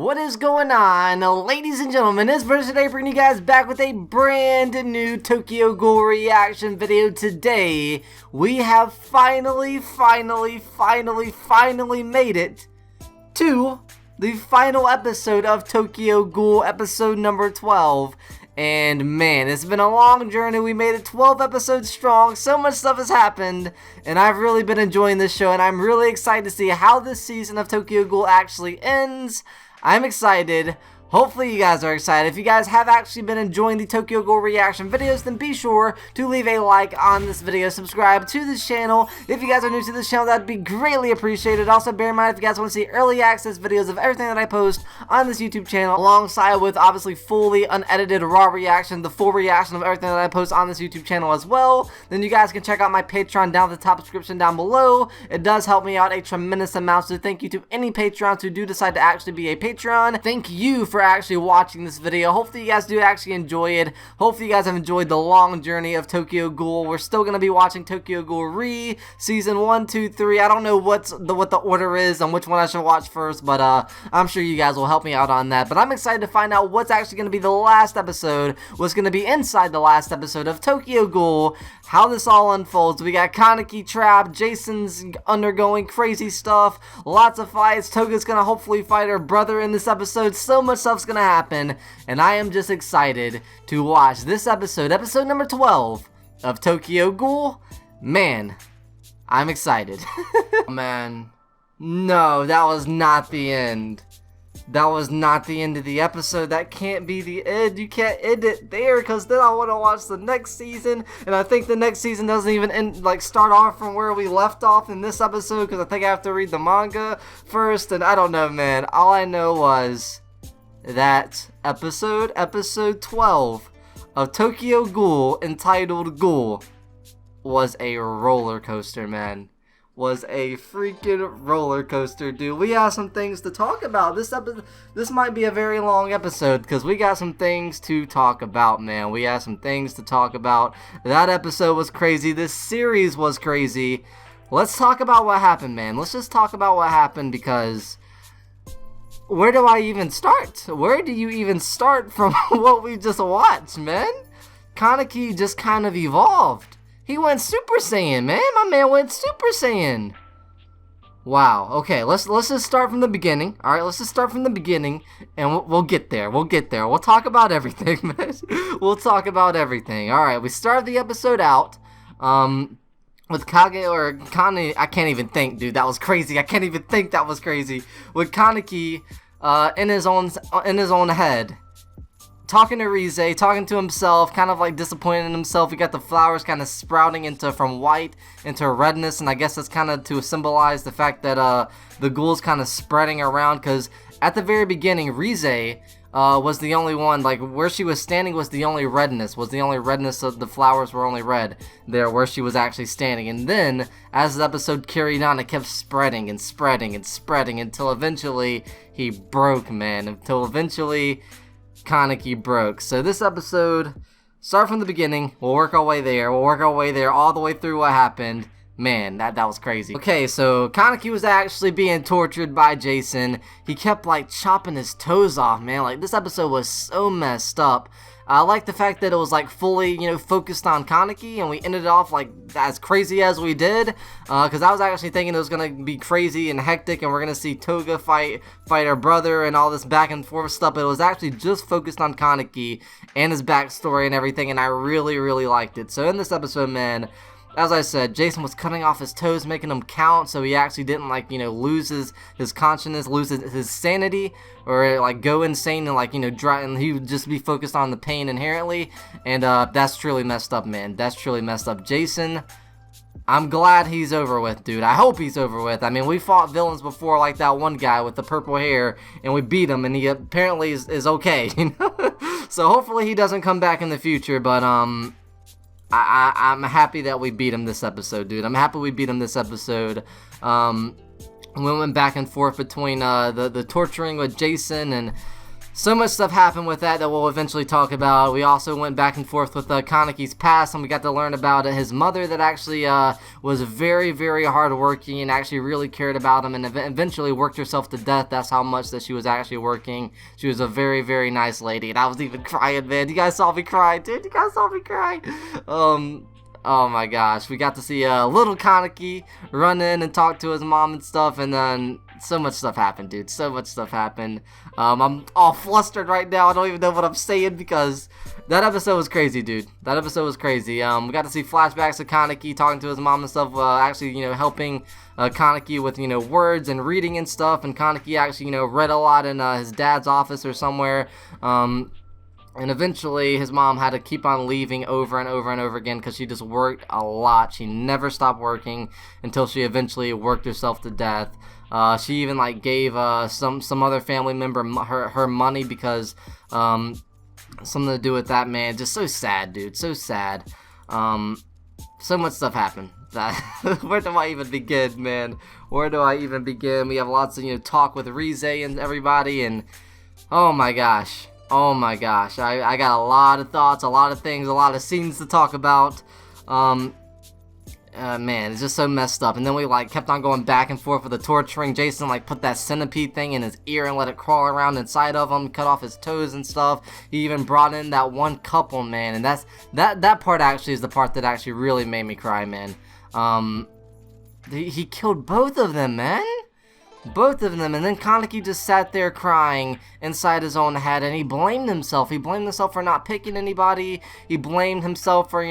What is going on, ladies and gentlemen? This version today bringing you guys back with a brand new Tokyo Ghoul reaction video. Today, we have finally made it to the final episode of Tokyo Ghoul, episode number 12. And man, it's been a long journey. We made it 12 episodes strong. So much stuff has happened, and I've really been enjoying this show, and I'm really excited to see how this season of Tokyo Ghoul actually ends. I'm excited. Hopefully you guys are excited. If you guys have actually been enjoying the Tokyo Ghoul reaction videos, then be sure to leave a like on this video. Subscribe to this channel. If you guys are new to this channel, that'd be greatly appreciated. Also, bear in mind if you guys want to see early access videos of everything that I post on this YouTube channel, alongside with obviously fully unedited raw reaction, the full reaction of everything that I post on this YouTube channel as well, then you guys can check out my Patreon down at the top description down below. It does help me out a tremendous amount, so thank you to any Patreons who do decide to actually be a Patreon. Thank you for actually watching this video. Hopefully you guys do actually enjoy it. Hopefully you guys have enjoyed the long journey of Tokyo Ghoul. We're still going to be watching Tokyo Ghoul season 1, 2, 3. I don't know what the order is and which one I should watch first, but I'm sure you guys will help me out on that. But I'm excited to find out what's actually going to be the last episode, what's going to be inside the last episode of Tokyo Ghoul, how this all unfolds. We got Kaneki trapped, Jason's undergoing crazy stuff, lots of fights, Toga's gonna hopefully fight her brother in this episode. So much stuff's gonna happen, and I am just excited to watch this episode, episode number 12 of Tokyo Ghoul. Man, I'm excited. Man, no, that was not the end. That was not the end of the episode. That can't be the end. You can't end it there, because then I want to watch the next season, and I think the next season doesn't even end, start off from where we left off in this episode, because I think I have to read the manga first, and I don't know, man. All I know was that episode 12 of Tokyo Ghoul, entitled Ghoul, was a roller coaster, man. Was a freaking roller coaster, dude. We have some things to talk about. This might be a very long episode, because we got some things to talk about, man. We have some things to talk about. That episode was crazy. This series was crazy. Let's talk about what happened, man. Let's just talk about what happened, because where do I even start? Where do you even start from what we just watched, man? Kaneki just kind of evolved. He went Super Saiyan, man. My man went Super Saiyan. Wow. Okay, let's just start from the beginning. All right, let's just start from the beginning, and we'll get there. We'll get there. We'll talk about everything, man. We'll talk about everything. All right, we started the episode out with Kane. I can't even think, dude. That was crazy. I can't even think. That was crazy. With Kaneki in his own head, talking to Rize, talking to himself, kind of like disappointed in himself. We got the flowers kind of sprouting from white into redness, and I guess that's kind of to symbolize the fact that the ghoul's kind of spreading around, because at the very beginning, Rize was the only one, like where she was standing was the only redness, of the flowers were only red there where she was actually standing. And then as the episode carried on, it kept spreading and spreading and spreading until eventually he broke, man, until eventually Kaneki broke. So this episode, start from the beginning, we'll work our way there, all the way through what happened. Man, that was crazy. Okay, so Kaneki was actually being tortured by Jason. He kept like chopping his toes off, man. Like, this episode was so messed up. I like the fact that it was like fully, focused on Kaneki, and we ended off like as crazy as we did, because I was actually thinking it was gonna be crazy and hectic, and we're gonna see Toga fight her brother and all this back and forth stuff. But it was actually just focused on Kaneki and his backstory and everything, and I really liked it. So in this episode, man, as I said, Jason was cutting off his toes, making them count, so he actually didn't, lose his consciousness, lose his sanity, or, go insane and, dry, and he would just be focused on the pain inherently, and, that's truly messed up, man. That's truly messed up. Jason, I'm glad he's over with, dude. I hope he's over with. I mean, we fought villains before, like that one guy with the purple hair, and we beat him, and he apparently is okay, So hopefully he doesn't come back in the future, but, I'm happy that we beat him this episode, dude. I'm happy we beat him this episode. We went back and forth between the torturing with Jason and So much stuff happened with that we'll eventually talk about. We also went back and forth with Kaneki's past, and we got to learn about his mother that actually was very, very hardworking and actually really cared about him, and eventually worked herself to death. That's how much that she was actually working. She was a very, very nice lady, and I was even crying, man. You guys saw me cry, dude. You guys saw me cry. Oh my gosh, we got to see little Kaneki run in and talk to his mom and stuff, and then so much stuff happened, dude. So much stuff happened. I'm all flustered right now. I don't even know what I'm saying because that episode was crazy, dude. That episode was crazy. We got to see flashbacks of Kaneki talking to his mom and stuff, actually, helping Kaneki with, words and reading and stuff, and Kaneki actually, read a lot in his dad's office or somewhere. And eventually, his mom had to keep on leaving over and over and over again because she just worked a lot. She never stopped working until she eventually worked herself to death. She even gave some other family member her money because something to do with that, man. Just so sad, dude. So sad. So much stuff happened. Where do I even begin, man? Where do I even begin? We have lots of talk with Rize and everybody, and oh my gosh. Oh my gosh, I got a lot of thoughts, a lot of things, a lot of scenes to talk about. Man, it's just so messed up. And then we kept on going back and forth with the torturing. Jason put that centipede thing in his ear and let it crawl around inside of him, cut off his toes and stuff. He even brought in that one couple, man, and that part actually is the part that actually really made me cry, man. He killed both of them, man. Both of them, and then Kaneki just sat there crying inside his own head, and he blamed himself. He blamed himself for not picking anybody. He blamed himself for,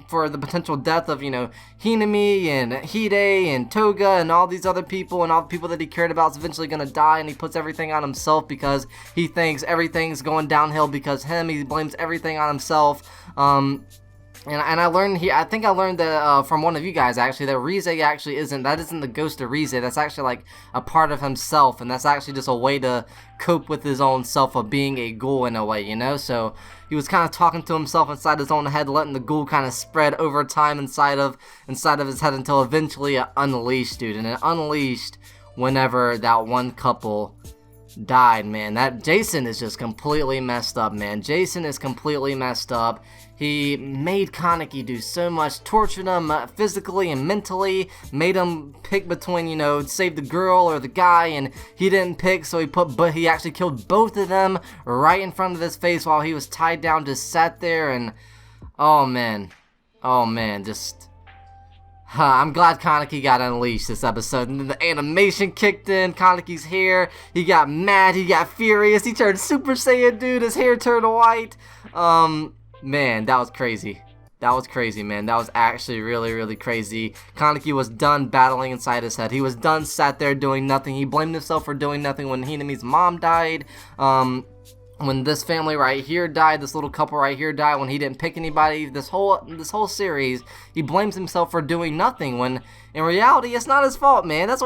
for the potential death of, Hinami and Hide and Toga and all these other people, and all the people that he cared about is eventually gonna die, and he puts everything on himself because he thinks everything's going downhill because he blames everything on himself. And I learned I think I learned that from one of you guys actually, that Rize actually isn't the ghost of Rize. That's actually a part of himself, and that's actually just a way to cope with his own self of being a ghoul in a way, So he was kind of talking to himself inside his own head, letting the ghoul kind of spread over time inside of his head until eventually it unleashed, dude. And it unleashed whenever that one couple died, man. That Jason is just completely messed up, man. Jason is completely messed up. He made Kaneki do so much, tortured him physically and mentally, made him pick between, save the girl or the guy, and he didn't pick, so he actually killed both of them right in front of his face while he was tied down, just sat there, and oh man, just I'm glad Kaneki got unleashed this episode, and then the animation kicked in. Kaneki's hair, he got mad, he got furious, he turned Super Saiyan, dude. His hair turned white. Man, that was crazy. That was crazy, man. That was actually really, really crazy. Kaneki was done battling inside his head. He was done, sat there doing nothing. He blamed himself for doing nothing when Hinami's mom died. When this family right here died, this little couple right here died, when he didn't pick anybody, this whole series, he blames himself for doing nothing, when in reality it's not his fault, man. That's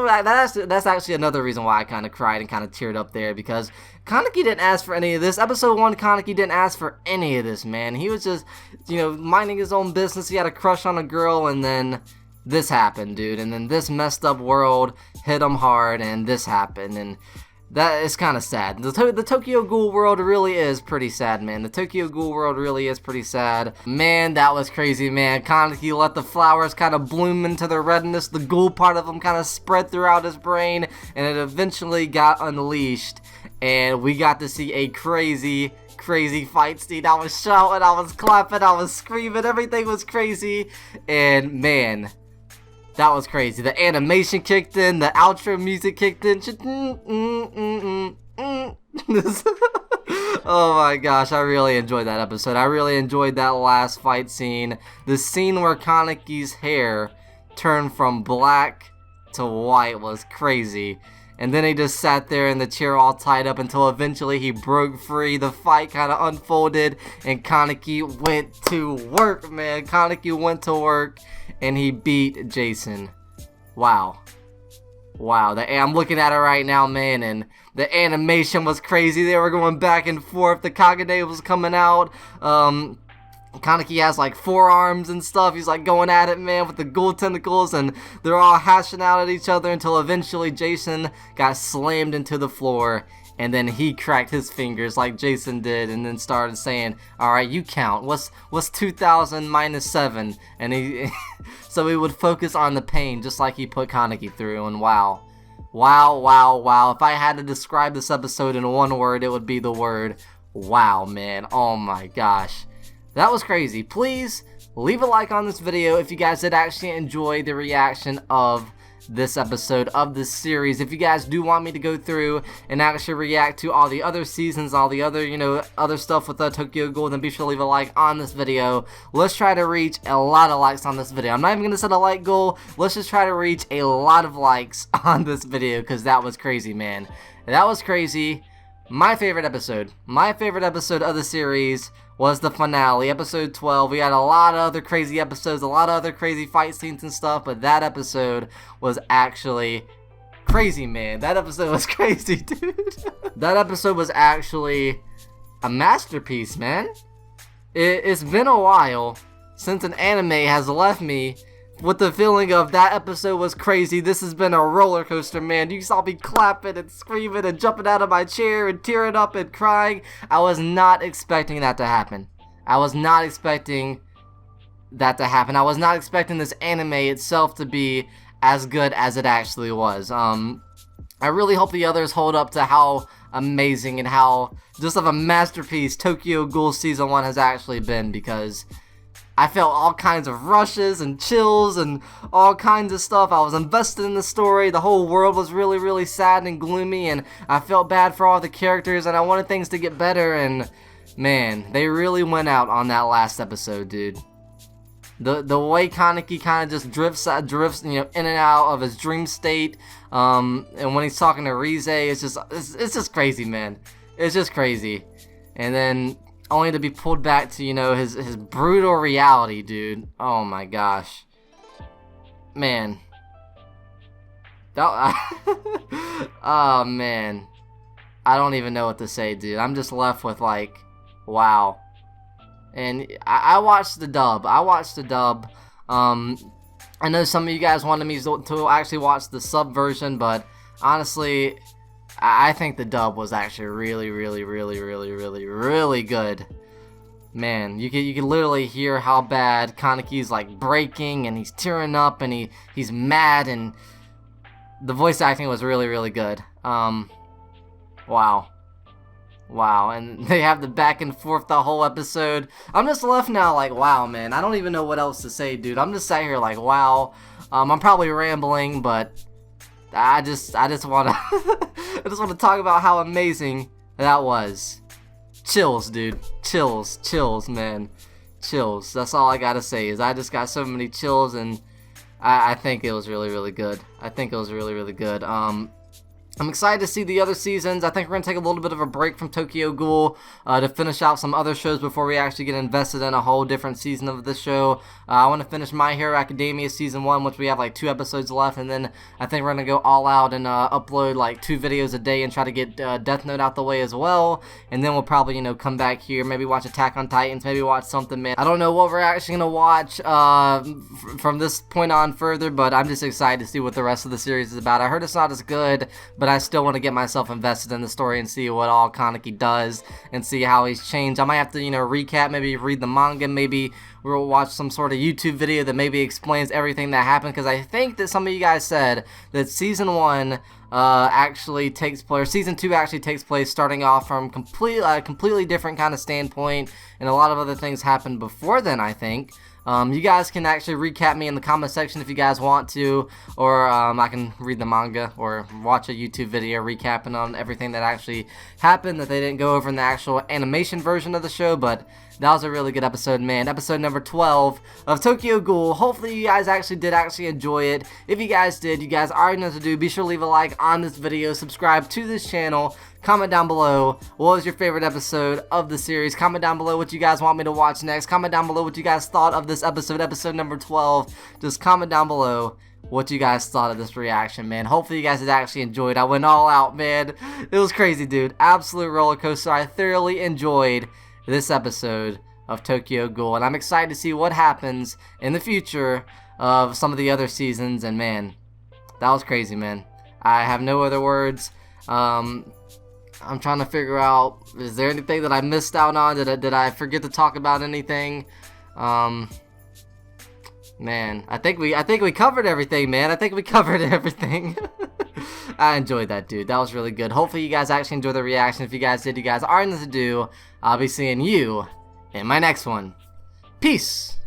actually another reason why I kind of cried and kind of teared up there, because Kaneki didn't ask for any of this. Episode 1, Kaneki didn't ask for any of this, man. He was just, minding his own business. He had a crush on a girl, and then this happened, dude. And then this messed up world hit him hard, and this happened, and that is kind of sad. The Tokyo Ghoul world really is pretty sad, man. The Tokyo Ghoul world really is pretty sad. Man, that was crazy, man. Kaneki let the flowers kind of bloom into the redness. The ghoul part of him kind of spread throughout his brain, and it eventually got unleashed. And we got to see a crazy fight scene. I was shouting, I was clapping, I was screaming. Everything was crazy. And man, that was crazy. The animation kicked in, the outro music kicked in. Oh my gosh, I really enjoyed that episode. I really enjoyed that last fight scene. The scene where Kaneki's hair turned from black to white was crazy. And then he just sat there in the chair all tied up until eventually he broke free. The fight kind of unfolded, and Kaneki went to work, man. Kaneki went to work, and he beat Jason. Wow. I'm looking at it right now, man, and the animation was crazy. They were going back and forth. The Kagane was coming out. Kaneki has like forearms and stuff. He's like going at it, man, with the ghoul tentacles, and they're all hashing out at each other until eventually Jason got slammed into the floor and then he cracked his fingers like Jason did, and then started saying, "All right, you count. What's 2,000 minus 7?" And he, so he would focus on the pain, just like he put Kaneki through. And wow, wow, wow, wow. If I had to describe this episode in one word, it would be the word wow, man. Oh my gosh, that was crazy. Please leave a like on this video if you guys did actually enjoy the reaction of this episode of this series. If you guys do want me to go through and actually react to all the other seasons, all the other, other stuff with Tokyo Ghoul, then be sure to leave a like on this video. Let's try to reach a lot of likes on this video. I'm not even gonna set a like goal. Let's just try to reach a lot of likes on this video, because that was crazy, man. That was crazy. My favorite episode of the series was the finale, episode 12. We had a lot of other crazy episodes, a lot of other crazy fight scenes and stuff, but that episode was actually crazy, man. That episode was crazy, dude. That episode was actually a masterpiece, man. It's been a while since an anime has left me with the feeling of that episode was crazy. This has been a roller coaster, man. You saw me clapping and screaming and jumping out of my chair and tearing up and crying. I was not expecting that to happen. I was not expecting that to happen. I was not expecting this anime itself to be as good as it actually was. I really hope the others hold up to how amazing and how just of a masterpiece Tokyo Ghoul Season 1 has actually been, because I felt all kinds of rushes and chills and all kinds of stuff. I was invested in the story. The whole world was really, really sad and gloomy, and I felt bad for all the characters, and I wanted things to get better, and man, they really went out on that last episode, dude. The way Kaneki kind of just drifts, in and out of his dream state, and when he's talking to Rize, it's just crazy, man. It's just crazy. And then only to be pulled back to, his brutal reality, dude. Oh my gosh. Man. Oh, man. I don't even know what to say, dude. I'm just left with, like, wow. And I watched the dub. I know some of you guys wanted me to actually watch the sub version, but honestly, I think the dub was actually really, really, really, really, really, really good. Man, you can literally hear how bad Kaneki's like breaking, and he's tearing up, and he's mad, and the voice acting was really, really good. Wow. Wow, and they have the back and forth the whole episode. I'm just left now like, wow, man. I don't even know what else to say, dude. I'm just sat here like, wow. I'm probably rambling, but I just want to I just want to talk about how amazing that was. Chills, dude. Chills, man. Chills. That's all I gotta say, is I just got so many chills, and I think it was really, really good. I think it was really, really good. I'm excited to see the other seasons. I think we're going to take a little bit of a break from Tokyo Ghoul to finish out some other shows before we actually get invested in a whole different season of this show. I want to finish My Hero Academia Season 1, which we have like 2 episodes left, and then I think we're going to go all out and upload like 2 videos a day and try to get Death Note out the way as well. And then we'll probably, come back here, maybe watch Attack on Titans, maybe watch something, man. I don't know what we're actually going to watch from this point on further, but I'm just excited to see what the rest of the series is about. I heard it's not as good, but I still want to get myself invested in the story and see what all Kaneki does and see how he's changed. I might have to, recap, maybe read the manga, maybe we'll watch some sort of YouTube video that maybe explains everything that happened, because I think that some of you guys said that Season 1 actually takes place, or Season 2 actually takes place starting off from completely different kind of standpoint, and a lot of other things happened before then, I think. You guys can actually recap me in the comment section if you guys want to, or I can read the manga or watch a YouTube video recapping on everything that actually happened that they didn't go over in the actual animation version of the show. But that was a really good episode, man. Episode number 12 of Tokyo Ghoul. Hopefully you guys actually did enjoy it. If you guys did, you guys already know what to do. Be sure to leave a like on this video, subscribe to this channel, comment down below what was your favorite episode of the series. Comment down below what you guys want me to watch next. Comment down below what you guys thought of this episode number 12. Just comment down below what you guys thought of this reaction, man. Hopefully you guys had actually enjoyed. I went all out, man. It was crazy, dude. Absolute roller coaster. I thoroughly enjoyed this episode of Tokyo Ghoul, and I'm excited to see what happens in the future of some of the other seasons. And man, that was crazy, man. I have no other words. I'm trying to figure out, is there anything that I missed out on? Did I forget to talk about anything? Man, I think we covered everything, man. I think we covered everything. I enjoyed that, dude. That was really good. Hopefully you guys actually enjoyed the reaction. If you guys did, you guys are in the to do. I'll be seeing you in my next one. Peace.